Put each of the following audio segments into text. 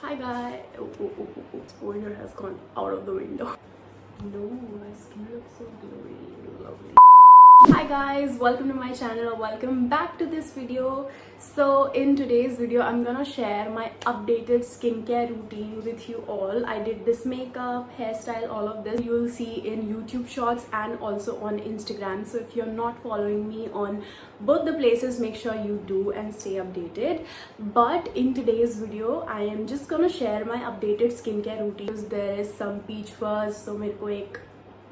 Hi guys. Spoiler has gone out of the window. No, my skin looks so glowy, lovely. Hi guys, welcome to my channel or welcome back to this video. So in today's video I'm gonna share my updated skincare routine with you all. I did this makeup, hairstyle, all of this you'll see in YouTube shorts and also on Instagram. So if you're not following me on both the places, make sure you do and stay updated. But in today's video I am just gonna share my updated skincare routine. There is some peach fuzz, so मेरे को एक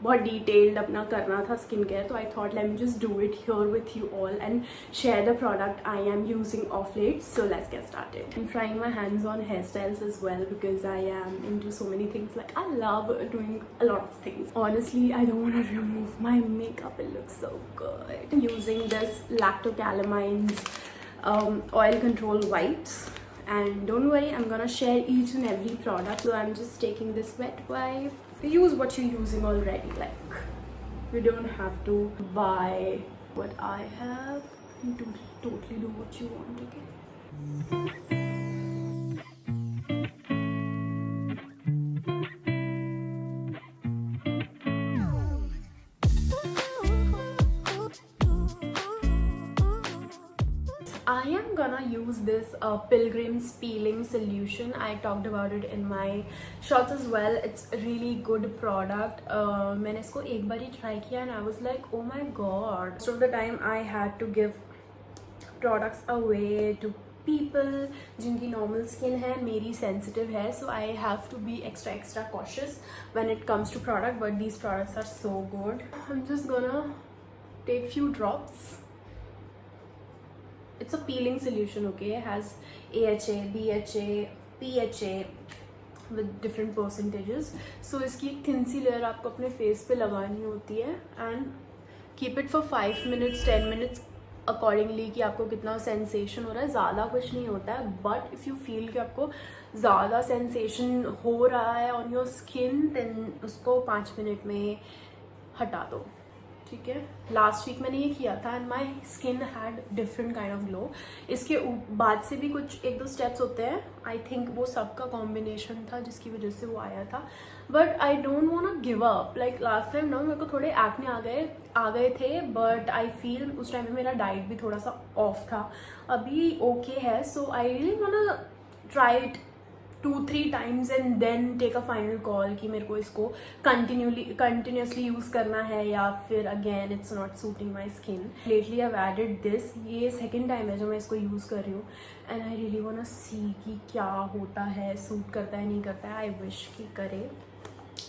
बहुत detailed अपना करना था skin care, तो I thought let me just do it here with you all and share the product I am using of late. So let's get started. I am trying my hands on hair styles as well because I am into so many things. Like I love doing a lot of things. Honestly, I don't want to remove my makeup. It looks so good. I'm using this lactocalamine's oil control wipes. And don't worry, I'm gonna share each and every product. So I'm just taking this wet wipe. Use what you're using already. Like, you don't have to buy what I have. You do totally do what you want, okay? I am gonna use this Pilgrim's peeling solution. I talked about it in my shorts as well. It's a really good product. मैंने इसको एक बार ही try किया and I was like, oh my god. Most of the time I had to give products away to people जिनकी normal skin है, मेरी sensitive है, so I have to be extra cautious when it comes to product. But these products are so good. I'm just gonna take few drops. It's a peeling solution, okay? It has AHA, BHA, PHA with different percentages. So इसकी एक thin सी layer आपको अपने face पे लगानी होती है and keep it for 5 minutes, 10 minutes accordingly कि आपको कितना sensation हो रहा है. ज़्यादा कुछ नहीं होता है, but if you feel कि आपको ज़्यादा sensation हो रहा है on your skin, then उसको 5 मिनट में हटा दो, ठीक है. लास्ट वीक मैंने ये किया था and my skin had different kind of glow. इसके बाद से भी कुछ एक दो स्टेप्स होते हैं. आई थिंक वो सबका कॉम्बिनेशन था जिसकी वजह से वो आया था. But I don't want to give up. Like last time ना मेरे को थोड़े एक्ने आ गए थे, बट आई फील उस टाइम पे मेरा डाइट भी थोड़ा सा ऑफ था. अभी ओके है. So I really want to try it 2-3 times and then take a final call कि मेरे को इसको continuously यूज़ करना है या फिर again it's not suiting my skin. Lately I've added this. ये second time है जो मैं इसको यूज़ कर रही हूँ and I really wanna see कि क्या होता है, सूट करता है नहीं करता है. I wish कि करे.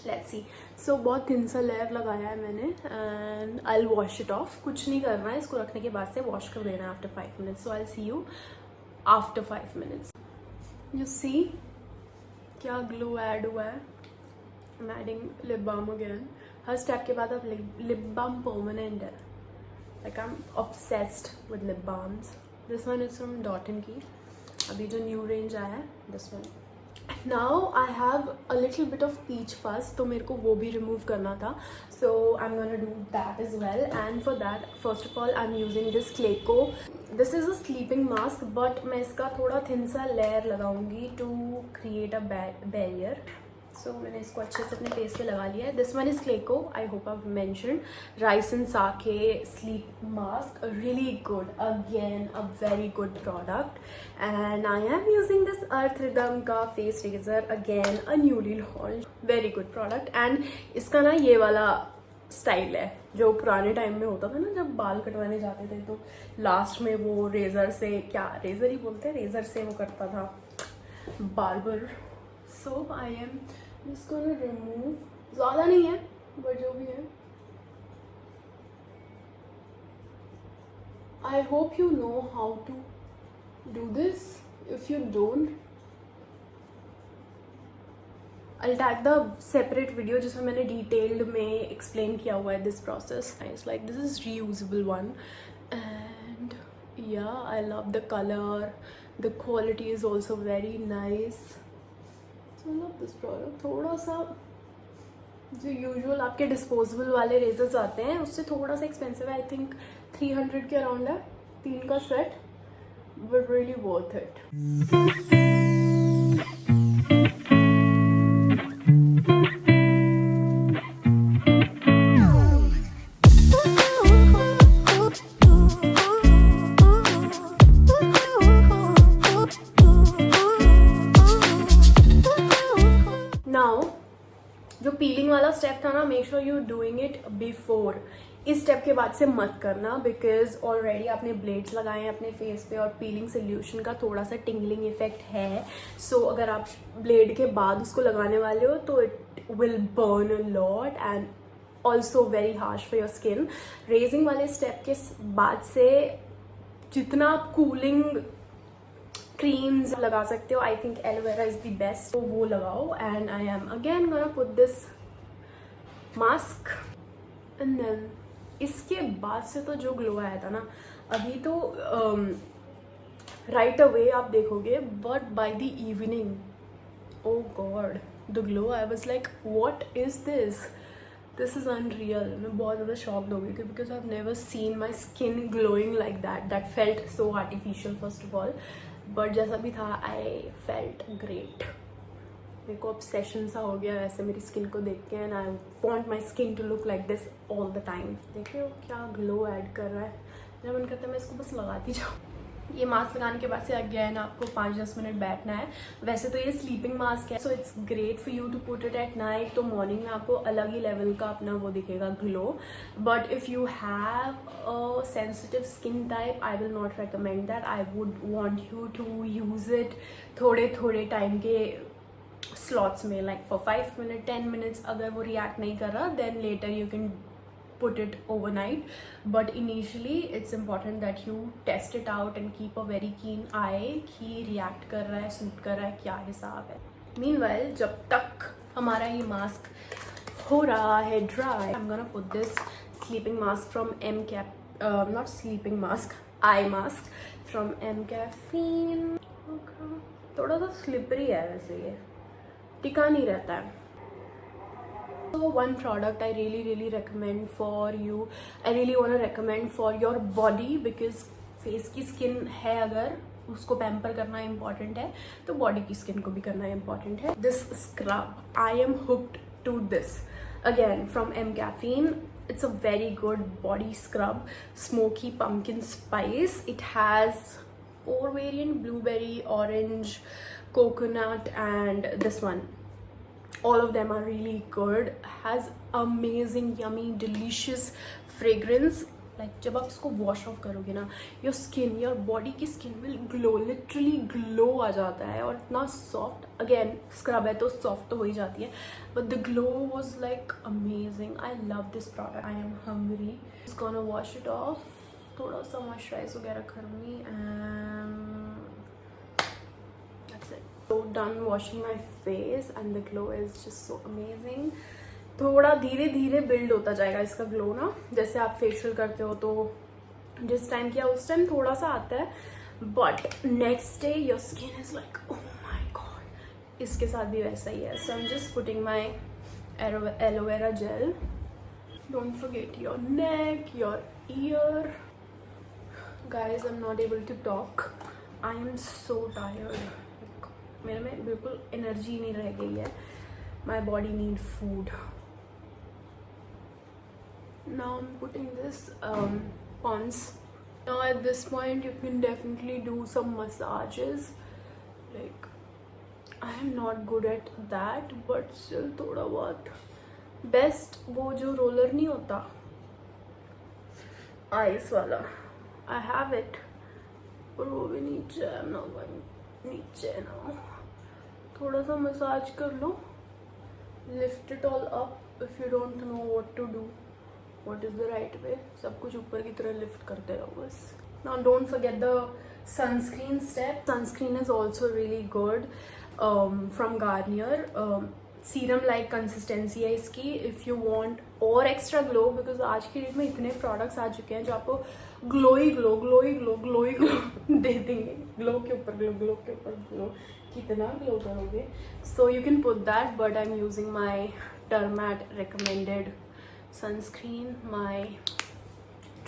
Let's see. So बहुत thin सा लेयर लगाया है मैंने and I'll wash it off. कुछ नहीं करना है, इसको रखने के बाद से वॉश कर देना after 5 minutes. So I'll see you after 5 minutes. You see क्या ग्लो ऐड हुआ है. I'm adding lip balm again. Her step के बाद अब lip balm permanent है. Like I'm obsessed with lip balms. This one is from Dot & Key. अभी जो new range आया है, this one. Now I have a little bit of peach fuzz, तो मेरे को वो भी remove करना था. So I'm gonna do that as well. And for that, first of all, I'm using this Clayco. This is a sleeping mask, but मैं इसका थोड़ा thin सा layer लगाऊंगी to create a barrier. So मैंने इसको अच्छे से अपने फेस पे लगा लिया है. This one is Clayco. I hope I've mentioned. Rice and Sake sleep mask. Really good. Again, a very good product. And I am using this Earth Rhythm का face razor. Again, a newly launched. Very good product. And इसका ना ये वाला style है जो पुराने time में होता था ना, जब बाल कटवाने जाते थे तो लास्ट में वो रेजर से, क्या रेजर ही बोलते हैं, रेजर से वो करता था बार्बर. सो आई एम इसको ना रिमूव, ज़्यादा नहीं है बट जो भी है. I hope you know how to do this. If you don't, I'll tag the separate video जिसमें मैंने डिटेल्ड में एक्सप्लेन किया हुआ है this process. It's like this is reusable one and yeah, I love the color. The quality is also very nice. So I love this product. थोड़ा सा जो usual आपके डिस्पोजेबल वाले रेजर्स आते हैं उससे थोड़ा सा एक्सपेंसिव है. आई थिंक 300 के अराउंड है, 3 का set, but really worth it. Piling वाला स्टेप था ना, make sure you doing it before. इस स्टेप के बाद से मत करना, बिकॉज ऑलरेडी आपने ब्लेड्स लगाए हैं अपने फेस पे और पीलिंग सोल्यूशन का थोड़ा सा टिंगलिंग इफेक्ट है. सो अगर आप ब्लेड के बाद उसको लगाने वाले हो तो it will burn a lot and also very harsh for your skin. Raising वाले स्टेप के बाद से जितना आप कूलिंग क्रीम्स लगा सकते हो, I think aloe vera is the best, तो वो लगाओ. And I am again gonna put this mask and then इसके बाद से तो जो ग्लो आया था ना, अभी तो राइट अवे आप देखोगे, but by the evening, oh God, the glow, I was like what is this, this is unreal. मैं बहुत ज़्यादा शॉक्ड हो गई थी because I have never seen my skin glowing like that felt so artificial first of all, but जैसा भी था I felt great. मेरे को ऑब्सेशन सा हो गया ऐसे मेरी स्किन को देख के, and I want my skin to look like this all the time. देखिए वो क्या ग्लो ऐड कर रहा है, मेरा मन करता है मैं इसको बस लगाती जाऊँ. ये मास्क लगाने के बाद से अगेन आपको 5-10 मिनट बैठना है. वैसे तो ये स्लीपिंग मास्क है, so it's great for you to put it at night, तो मॉर्निंग में आपको अलग ही लेवल का अपना वो दिखेगा glow. But if you have a sensitive skin type, I will not recommend that. I would want you to use it थोड़े टाइम के स्लॉट्स में, लाइक फॉर 5 मिनट 10 मिनट्स. अगर वो रिएक्ट नहीं कर रहा then later you can put it overnight, but initially it's important that you test it out and keep a very keen eye कि react कर रहा है, सूट कर रहा है, क्या हिसाब है. Meanwhile जब तक हमारा ये मास्क हो रहा है dry, I'm gonna put this sleeping mask from not sleeping mask, eye mask from M-Caffeine. थोड़ा सा slippery है वैसे, ये टिका नहीं रहता है. So one product I really recommend for you, I really want to recommend for your body, because face की skin है अगर उसको पैम्पर करना इम्पॉर्टेंट है तो बॉडी की स्किन को भी करना इम्पॉर्टेंट है. This scrub, I am hooked to this again from M-Caffeine. It's a very good body scrub, smoky pumpkin spice. It has 4 variant, blueberry, orange, coconut and this one. All of them are really good. Has amazing yummy delicious fragrance. Like जब आप इसको wash off करोगे ना, your skin, your body की skin will glow, literally glow आ जाता है. और इतना सॉफ्ट, अगेन स्क्रब है तो सॉफ्ट तो हो ही जाती है, but the glow was like amazing. I love this product. I am hungry. Just gonna wash it of. थोड़ा सा मॉइस्चराइज वगैरह करूँगी and so done washing my face and the glow is just so amazing. थोड़ा धीरे धीरे build होता जाएगा इसका ग्लो ना, जैसे आप फेशियल करते हो तो जिस टाइम किया उस टाइम थोड़ा सा आता है, but next day your skin is like oh my god. इसके साथ भी वैसा ही है. So I am just putting my aloe vera gel. Don't forget your neck, your ear. Guys I am not able to talk, I am so tired. मेरे में बिल्कुल energy नहीं रह गई है. My body need food. Now I am putting this Pond's. Now at this point you can definitely do some massages. Like I am not good at that, but still थोड़ा बहुत. Best वो जो roller नहीं होता ice वाला, I have it, और वो भी नीचे है ना, नीचे ना. थोड़ा सा मसाज कर लो. Lift it all up if you don't know what to do, what is the right way. सब कुछ ऊपर की तरह लिफ्ट करते रहो बस. Now don't forget the sunscreen step. Sunscreen is also really good from Garnier. Serum like consistency है इसकी. इफ़ यू वांट और एक्स्ट्रा ग्लो, बिकॉज आज की डेट में इतने प्रोडक्ट्स आ चुके हैं जो आपको ग्लोई ग्लो दे देंगे. ग्लो के ऊपर ग्लो, ग्लो के ऊपर ग्लो. कितना ग्लो करोगे? So you can put that, but I am using my dermat recommended sunscreen, my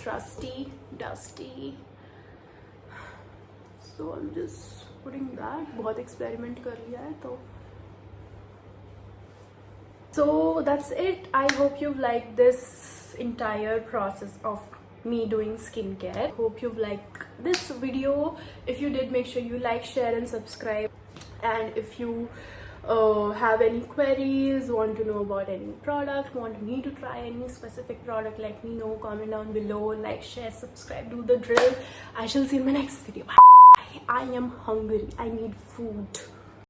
trusty dusty. So I am just putting that. बहुत एक्सपेरिमेंट कर लिया है तो. So that's it. I hope you've liked this entire process of me doing skincare. Hope you've liked this video. If you did, make sure you like, share and subscribe. And if you have any queries, want to know about any product, want me to try any specific product, let me know, comment down below, like, share, subscribe, do the drill. I shall see you in my next video. Bye. I am hungry, I need food.